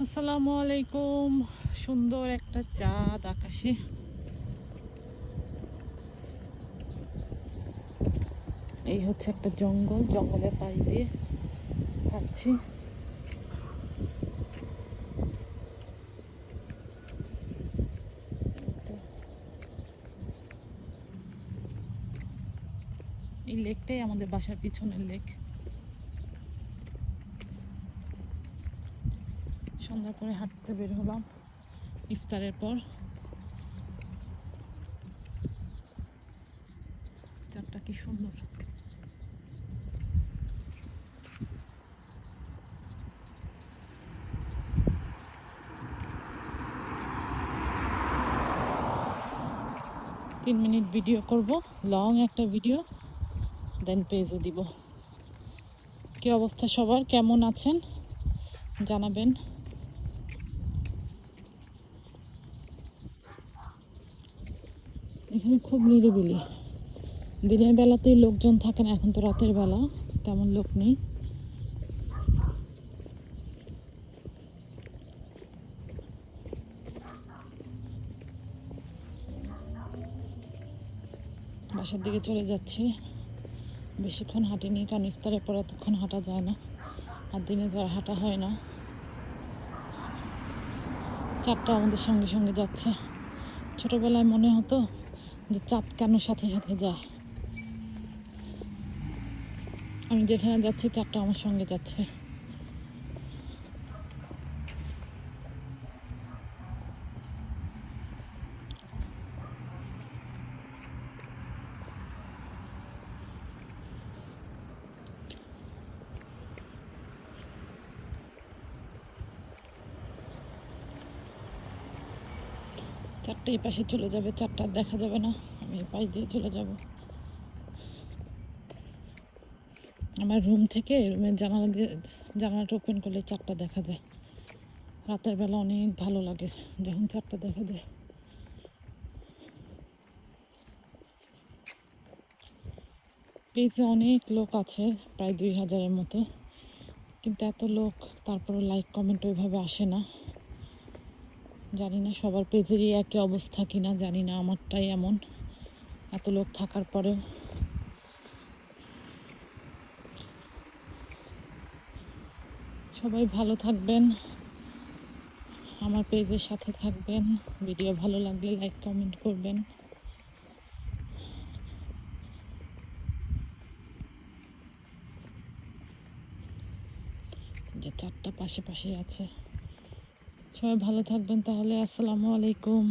আসসালামু আলাইকুম। সুন্দর একটা চাঁদ আকাশে। এই হচ্ছে একটা জঙ্গল, জঙ্গলের পাশ দিয়ে যাচ্ছি। এই লেকটাই আমাদের বাসার পিছনের লেক। সন্ধ্যার পরে হাঁটতে বের হলাম ইফতারের পর। চাঁদটা কি সুন্দর। তিন মিনিট ভিডিও করব, লং একটা ভিডিও, দেন পেজে দিব। কি অবস্থা সবার, কেমন আছেন জানাবেন। এখানে খুব নিরিবিলি। দিনের বেলাতেই লোকজন থাকে না, এখন তো রাতের বেলা, তেমন লোক নেই। বাসার দিকে চলে যাচ্ছি। বেশিক্ষণ হাঁটিনি, কারণ ইফতারের পর এতক্ষণ হাঁটা যায় না, আর দিনে তো আর হাঁটা হয় না। চাঁদটা আমাদের সঙ্গে সঙ্গে যাচ্ছে। ছোটবেলায় মনে হতো যে চাঁদ কেন সাথে সাথে যায়। আমি যেখানে যাচ্ছি চাঁদটা আমার সঙ্গে যাচ্ছে। চারটা এই পাশে চলে যাবে, চারটা দেখা যাবে না, আমি এই পাশ দিয়ে চলে যাব। আমার রুম থেকে রুমের জানালা দিয়ে, জানালাটা ওপেন করলে চারটা দেখা যায়। রাতের বেলা অনেক ভালো লাগে যখন চারটা দেখা যায়। পেজে অনেক লোক আছে, প্রায় 2000-এর মতো, কিন্তু এত লোক তারপরে লাইক কমেন্ট ওইভাবে আসে না। জানি না সবার পেজেরই একই অবস্থা কিনা, জানি না আমারটাই এমন, এত লোক থাকার পরেও। সবাই ভালো থাকবেন, আমার পেজের সাথে থাকবেন। ভিডিও ভালো লাগলে লাইক কমেন্ট করবেন। যে চারটা পাশে পাশেই আছে। সবাই ভালো থাকবেন তাহলে। আসসালামু আলাইকুম।